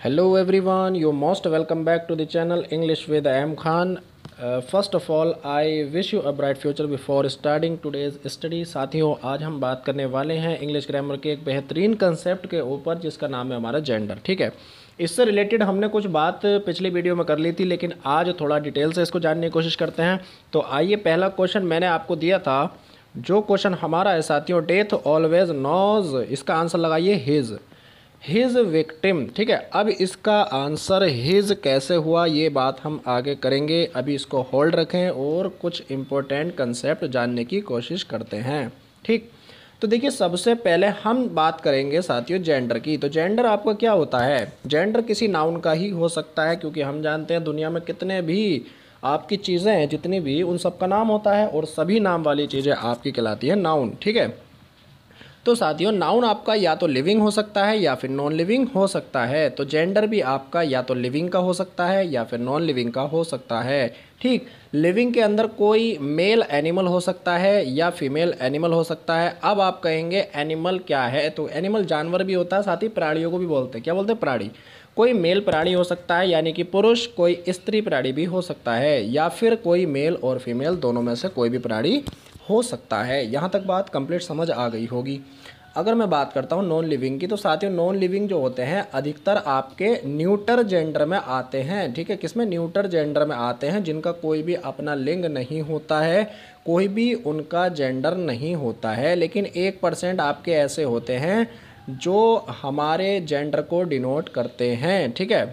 Hello everyone, you're most welcome back to the channel English with M Khan. First of all, I wish you a bright future before starting today's study. साथियों, आज हम बात करने वाले हैं English grammar के एक बेहतरीन कंसेप्ट के ऊपर जिसका नाम है हमारा जेंडर। ठीक है, इससे रिलेटेड हमने कुछ बात पिछली वीडियो में कर ली थी, लेकिन आज थोड़ा डिटेल से इसको जानने की कोशिश करते हैं। तो आइए, पहला क्वेश्चन मैंने आपको दिया था, जो क्वेश्चन हमारा है साथियों, डेथ ऑलवेज नोज, इसका आंसर लगाइए हिज विक्टिम। ठीक है, अब इसका आंसर हिज कैसे हुआ ये बात हम आगे करेंगे। अभी इसको होल्ड रखें और कुछ इम्पोर्टेंट कंसेप्ट जानने की कोशिश करते हैं। ठीक, तो देखिए, सबसे पहले हम बात करेंगे साथियों जेंडर की। तो जेंडर आपका क्या होता है? जेंडर किसी नाउन का ही हो सकता है, क्योंकि हम जानते हैं दुनिया में कितने भी आपकी चीज़ें हैं, जितनी भी, उन सब का नाम होता है और सभी नाम वाली चीज़ें आपकी कहलाती है नाउन। ठीक है, तो साथियों नाउन आपका या तो लिविंग हो सकता है या फिर नॉन लिविंग हो सकता है। तो जेंडर भी आपका या तो लिविंग का हो सकता है या फिर नॉन लिविंग का हो सकता है। ठीक, लिविंग के अंदर कोई मेल एनिमल हो सकता है या फीमेल एनिमल हो सकता है। अब आप कहेंगे एनिमल क्या है? तो एनिमल जानवर भी होता है, साथ ही प्राणियों को भी बोलते हैं। क्या बोलते हैं? प्राणी। कोई मेल प्राणी हो सकता है यानी कि पुरुष, कोई स्त्री प्राणी भी हो सकता है, या फिर कोई मेल और फीमेल दोनों में से कोई भी प्राणी हो सकता है। यहाँ तक बात कंप्लीट समझ आ गई होगी। अगर मैं बात करता हूँ नॉन लिविंग की, तो साथियों नॉन लिविंग जो होते हैं अधिकतर आपके न्यूटर जेंडर में आते हैं। ठीक है, किसमें? न्यूटर जेंडर में आते हैं, जिनका कोई भी अपना लिंग नहीं होता है, कोई भी उनका जेंडर नहीं होता है। लेकिन 1% आपके ऐसे होते हैं जो हमारे जेंडर को डिनोट करते हैं। ठीक है,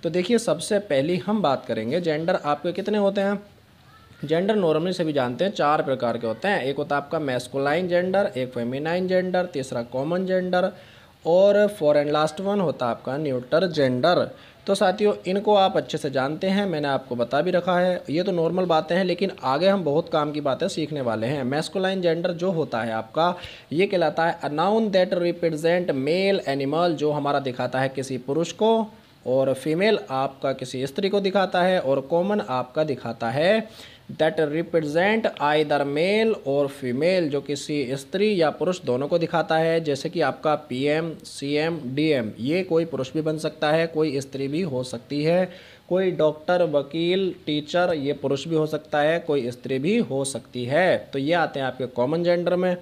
तो देखिए, सबसे पहली हम बात करेंगे जेंडर आपके कितने होते हैं। जेंडर नॉर्मली सभी जानते हैं 4 प्रकार के होते हैं। एक होता है आपका मैस्कुलाइन जेंडर, एक फेमिनाइन जेंडर, तीसरा कॉमन जेंडर, और फोर एंड लास्ट वन होता है आपका न्यूटर जेंडर। तो साथियों इनको आप अच्छे से जानते हैं, मैंने आपको बता भी रखा है। ये तो नॉर्मल बातें हैं, लेकिन आगे हम बहुत काम की बातें सीखने वाले हैं। मैस्कुलाइन जेंडर जो होता है आपका, ये कहलाता है a noun that represent male animal, जो हमारा दिखाता है किसी पुरुष को, और फीमेल आपका किसी स्त्री को दिखाता है, और कॉमन आपका दिखाता है दैट रिप्रेजेंट आइदर मेल और फीमेल, जो किसी स्त्री या पुरुष दोनों को दिखाता है। जैसे कि आपका पीएम, सीएम, डीएम, ये कोई पुरुष भी बन सकता है, कोई स्त्री भी हो सकती है। कोई डॉक्टर, वकील, टीचर, ये पुरुष भी हो सकता है, कोई स्त्री भी हो सकती है। तो ये आते हैं आपके कॉमन जेंडर में।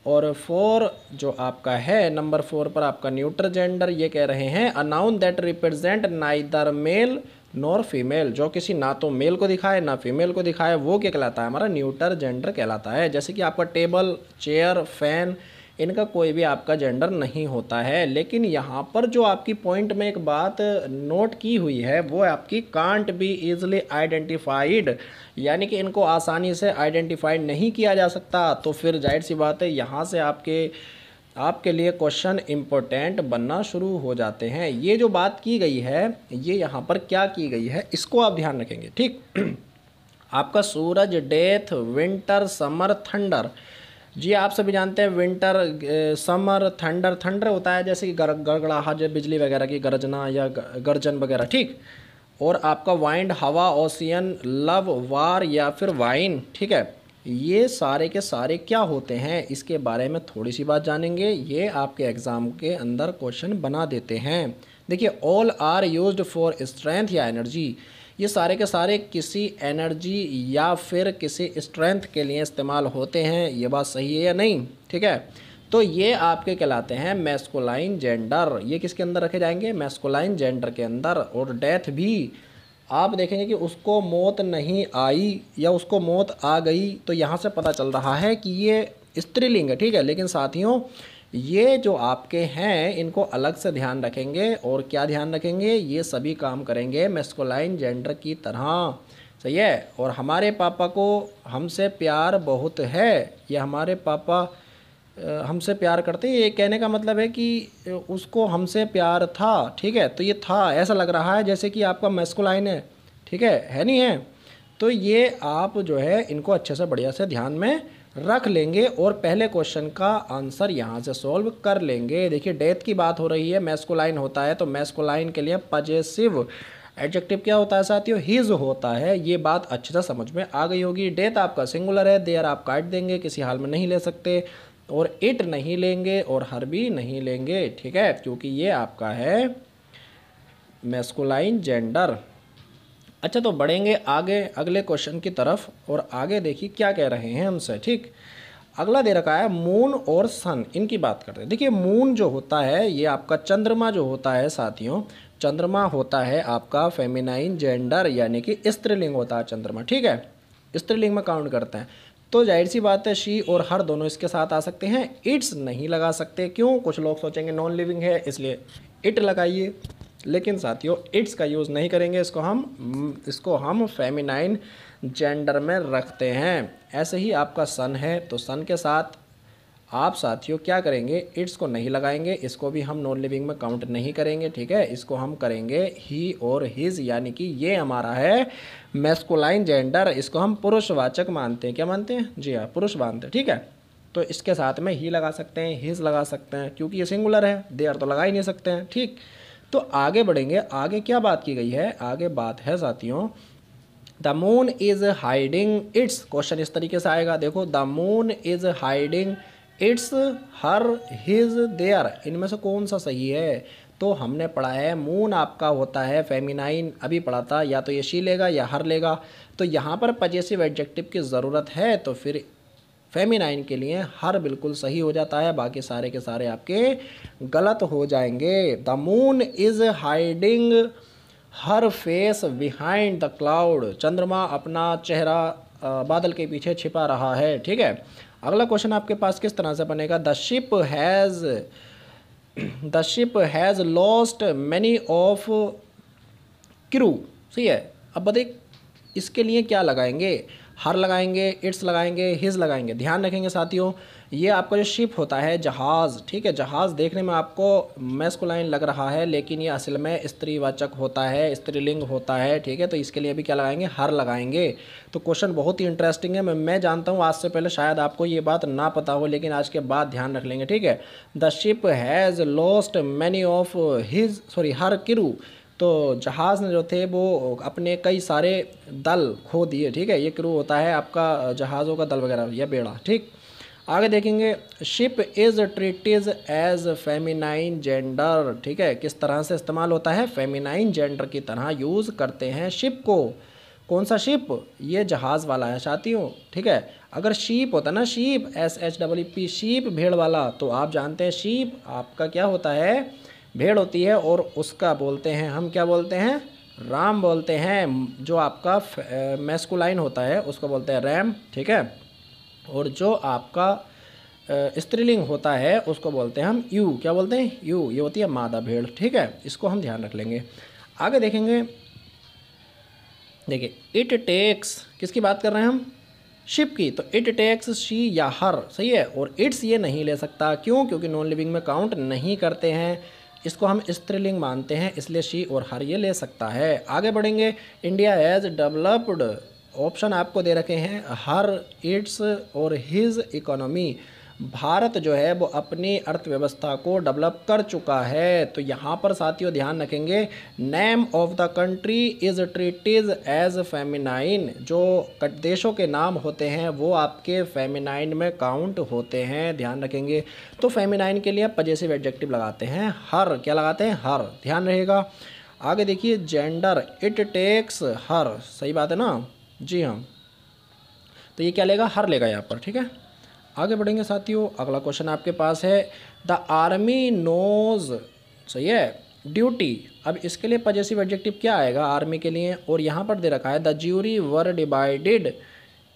और 4 जो आपका है, नंबर 4 पर आपका न्यूटर जेंडर, ये कह रहे हैं a noun that represent neither male nor female, जो किसी ना तो मेल को दिखाए ना फीमेल को दिखाए, वो क्या कहलाता है? हमारा न्यूटर जेंडर कहलाता है। जैसे कि आपका टेबल, चेयर, फैन, इनका कोई भी आपका जेंडर नहीं होता है। लेकिन यहाँ पर जो आपकी पॉइंट में एक बात नोट की हुई है, वो आपकी कांट बी इजली आइडेंटिफाइड, यानी कि इनको आसानी से आइडेंटिफाइड नहीं किया जा सकता। तो फिर जाहिर सी बात है, यहाँ से आपके लिए क्वेश्चन इम्पोर्टेंट बनना शुरू हो जाते हैं। ये जो बात की गई है, ये यहाँ पर क्या की गई है, इसको आप ध्यान रखेंगे। ठीक आपका सूरज, डेथ, विंटर, समर, थंडर, जी आप सभी जानते हैं विंटर, समर, थंडर। थंडर होता है जैसे कि गड़गड़ाहट, बिजली वगैरह की गरजना या गर्जन वगैरह। ठीक, और आपका वाइंड, हवा, ओशियन, लव, वार या फिर वाइन। ठीक है, ये सारे के सारे क्या होते हैं, इसके बारे में थोड़ी सी बात जानेंगे। ये आपके एग्ज़ाम के अंदर क्वेश्चन बना देते हैं। देखिए, all are used for strength या एनर्जी, ये सारे के सारे किसी एनर्जी या फिर किसी स्ट्रेंथ के लिए इस्तेमाल होते हैं। ये बात सही है या नहीं? ठीक है, तो ये आपके कहलाते हैं मैस्कुलाइन जेंडर। ये किसके अंदर रखे जाएंगे? मैस्कुलाइन जेंडर के अंदर। और डेथ भी आप देखेंगे कि उसको मौत नहीं आई या उसको मौत आ गई, तो यहाँ से पता चल रहा है कि ये स्त्रीलिंग है। ठीक है, लेकिन साथियों ये जो आपके हैं इनको अलग से ध्यान रखेंगे। और क्या ध्यान रखेंगे? ये सभी काम करेंगे मैस्कुलाइन जेंडर की तरह। सही है। और हमारे पापा को हमसे प्यार बहुत है, ये हमारे पापा हमसे प्यार करते हैं, ये कहने का मतलब है कि उसको हमसे प्यार था। ठीक है, तो ये था ऐसा लग रहा है जैसे कि आपका मैस्कुलाइन है। ठीक है नहीं है? तो ये आप जो है इनको अच्छे से बढ़िया से ध्यान में रख लेंगे और पहले क्वेश्चन का आंसर यहाँ से सॉल्व कर लेंगे। देखिए, डेथ की बात हो रही है, मैस्कुलाइन होता है, तो मैस्कुलाइन के लिए पजेसिव एडजेक्टिव क्या होता है साथियों? हिज होता है। ये बात अच्छे से समझ में आ गई होगी। डेथ आपका सिंगुलर है, देयर आप काट देंगे, किसी हाल में नहीं ले सकते, और इट नहीं लेंगे और हर भी नहीं लेंगे। ठीक है, क्योंकि ये आपका है मैस्कुलाइन जेंडर। अच्छा, तो बढ़ेंगे आगे अगले क्वेश्चन की तरफ और आगे देखिए क्या कह रहे हैं हमसे। ठीक, अगला दे रखा है मून और सन, इनकी बात करते हैं। देखिए मून जो होता है ये आपका चंद्रमा जो होता है साथियों, चंद्रमा होता है आपका फेमिनाइन जेंडर, यानी कि स्त्रीलिंग होता है चंद्रमा। ठीक है, स्त्रीलिंग में काउंट करते हैं। तो जाहिर सी बात है शी और हर दोनों इसके साथ आ सकते हैं। इट्स नहीं लगा सकते, क्यों? कुछ लोग सोचेंगे नॉन लिविंग है इसलिए इट लगाइए, लेकिन साथियों इट्स का यूज़ नहीं करेंगे, इसको हम फेमिनाइन जेंडर में रखते हैं। ऐसे ही आपका सन है तो सन के साथ आप साथियों क्या करेंगे, इट्स को नहीं लगाएंगे, इसको भी हम नॉन लिविंग में काउंट नहीं करेंगे। ठीक है, इसको हम करेंगे ही और हिज, यानी कि ये हमारा है मैस्कुलाइन जेंडर, इसको हम पुरुषवाचक मानते हैं। क्या मानते हैं? जी हाँ, पुरुष मानते हैं। ठीक है, तो इसके साथ में ही लगा सकते हैं, हिज लगा सकते हैं, क्योंकि ये सिंगुलर है, देयर तो लगा ही नहीं सकते हैं। ठीक, तो आगे बढ़ेंगे। आगे क्या बात की गई है? आगे बात है साथियों, the moon is hiding its. Question इस तरीके से आएगा, देखो, the moon is hiding its, her, his, their, इनमें से कौन सा सही है? तो हमने पढ़ा है मून आपका होता है फेमिनाइन, अभी पढ़ा था, या तो ये शी लेगा या हर लेगा। तो यहाँ पर पजेसिव एडजेक्टिव की ज़रूरत है, तो फिर फेमिनाइन के लिए हर बिल्कुल सही हो जाता है, बाकी सारे के सारे आपके गलत हो जाएंगे। The moon is hiding her face behind the cloud, चंद्रमा अपना चेहरा बादल के पीछे छिपा रहा है। ठीक है, अगला क्वेश्चन आपके पास किस तरह से बनेगा, the ship has lost many of crew. सही है, अब बताइए इसके लिए क्या लगाएंगे, हर लगाएंगे, इट्स लगाएंगे, हिज लगाएंगे। ध्यान रखेंगे साथियों, ये आपका जो शिप होता है जहाज़, ठीक है, जहाज़ देखने में आपको मैस्कुलाइन लग रहा है, लेकिन ये असल में स्त्रीवाचक होता है, स्त्रीलिंग होता है। ठीक है, तो इसके लिए भी क्या लगाएंगे, हर लगाएंगे। तो क्वेश्चन बहुत ही इंटरेस्टिंग है। मैं जानता हूँ आज से पहले शायद आपको ये बात ना पता हो, लेकिन आज के बाद ध्यान रख लेंगे। ठीक है, the ship has lost many of her crew, तो जहाज़ ने जो थे वो अपने कई सारे दल खो दिए। ठीक है, ये क्रू होता है आपका जहाज़ों का दल वगैरह या बेड़ा। ठीक, आगे देखेंगे, ship is treated as feminine gender. ठीक है, किस तरह से इस्तेमाल होता है, फेमिनाइन जेंडर की तरह यूज़ करते हैं शिप को। कौन सा शिप? ये जहाज़ वाला है साथियों। ठीक है, अगर शीप होता ना, शीप, SHEEP, शीप भेड़ वाला, तो आप जानते हैं शीप आपका क्या होता है, भेड़ होती है, और उसका बोलते हैं हम क्या बोलते हैं, राम बोलते हैं। जो आपका मैस्कुलाइन होता है उसको बोलते हैं रैम। ठीक है, और जो आपका स्त्रीलिंग होता है उसको बोलते हैं हम यू। क्या बोलते हैं? यू, ये होती है मादा भेड़। ठीक है, इसको हम ध्यान रख लेंगे। आगे देखेंगे, देखिए, इट टेक्स, किसकी बात कर रहे हैं हम, शिप की, तो इट टेक्स शी या हर, सही है, और इट्स ये नहीं ले सकता, क्यों? क्योंकि नॉन लिविंग में काउंट नहीं करते हैं, इसको हम स्त्रीलिंग मानते हैं, इसलिए शी और हर ये ले सकता है। आगे बढ़ेंगे, इंडिया हैज़ डेवलप्ड, ऑप्शन आपको दे रखे हैं हर, इट्स और हिज इकोनॉमी। भारत जो है वो अपनी अर्थव्यवस्था को डेवलप कर चुका है। तो यहाँ पर साथियों ध्यान रखेंगे, name of the country is treated as feminine, जो देशों के नाम होते हैं वो आपके फेमिनाइन में काउंट होते हैं, ध्यान रखेंगे। तो फेमिनाइन के लिए पजेसिव एडजेक्टिव लगाते हैं हर, क्या लगाते हैं, हर, ध्यान रहेगा। आगे देखिए, जेंडर, इट टेक्स हर, सही बात है ना, जी हाँ, तो ये क्या लेगा, हर लेगा यहाँ पर। ठीक है, आगे बढ़ेंगे साथियों, अगला क्वेश्चन आपके पास है, द आर्मी नोज, सही है, ड्यूटी। अब इसके लिए पजेसिव एडजेक्टिव क्या आएगा आर्मी के लिए, और यहाँ पर दे रखा है the jury were divided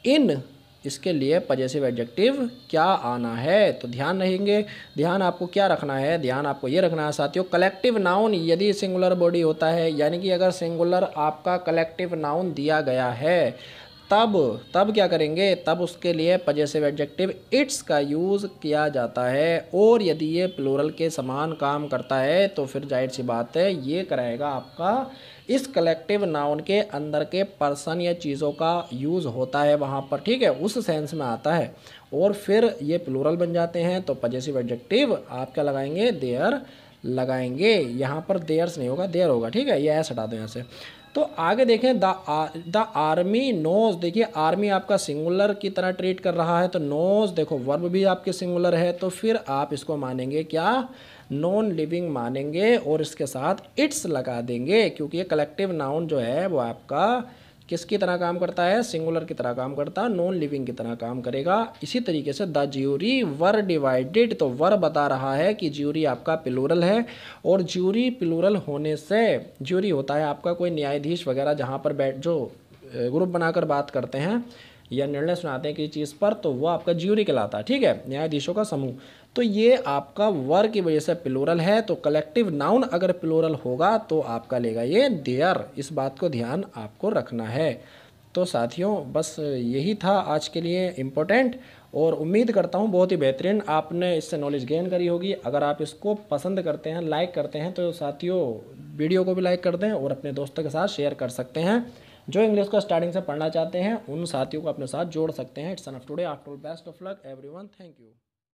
in, इसके लिए पजेसिव एडजेक्टिव क्या आना है, तो ध्यान रहेंगे। ध्यान आपको क्या रखना है, ध्यान आपको ये रखना है साथियों, कलेक्टिव नाउन यदि सिंगुलर बॉडी होता है, यानी कि अगर सिंगुलर आपका कलेक्टिव नाउन दिया गया है, तब क्या करेंगे, तब उसके लिए पजेसिव एडजेक्टिव इट्स का यूज़ किया जाता है। और यदि ये प्लूरल के समान काम करता है तो फिर जाहिर सी बात है ये कराएगा आपका इस कलेक्टिव नाउन के अंदर के पर्सन या चीज़ों का यूज़ होता है वहाँ पर। ठीक है, उस सेंस में आता है, और फिर ये प्लूरल बन जाते हैं। तो पजेसिव एडजेक्टिव आप क्या लगाएंगे, देयर लगाएंगे। यहाँ पर देयर्स नहीं होगा, देयर होगा। ठीक है, ये ऐसा हटा दो यहाँ से। तो आगे देखें द आर्मी नोज, देखिए आर्मी आपका सिंगुलर की तरह ट्रीट कर रहा है, तो नोज देखो वर्ब भी आपके सिंगुलर है, तो फिर आप इसको मानेंगे क्या, नॉन लिविंग मानेंगे और इसके साथ इट्स लगा देंगे, क्योंकि ये कलेक्टिव नाउन जो है वो आपका किसकी तरह काम करता है, सिंगुलर की तरह काम करता है, नॉन लिविंग की तरह काम करेगा। इसी तरीके से द ज्यूरी वर डिवाइडेड, तो वर बता रहा है कि ज्यूरी आपका प्लूरल है, और ज्यूरी प्लूरल होने से, ज्यूरी होता है आपका कोई न्यायाधीश वगैरह जहाँ पर बैठ जो ग्रुप बनाकर बात करते हैं या निर्णय सुनाते हैं किसी चीज़ पर, तो वो आपका ज्यूरी कहलाता है, ठीक है, न्यायाधीशों का समूह। तो ये आपका वर की वजह से प्लूरल है, तो कलेक्टिव नाउन अगर प्लूरल होगा तो आपका लेगा ये देयर, इस बात को ध्यान आपको रखना है। तो साथियों बस यही था आज के लिए इम्पोर्टेंट, और उम्मीद करता हूँ बहुत ही बेहतरीन आपने इससे नॉलेज गेन करी होगी। अगर आप इसको पसंद करते हैं, लाइक करते हैं, तो साथियों वीडियो को भी लाइक कर दें और अपने दोस्तों के साथ शेयर कर सकते हैं। जो इंग्लिश को स्टार्टिंग से पढ़ना चाहते हैं उन साथियों को अपने साथ जोड़ सकते हैं। It's enough today, after all best of luck everyone, thank you.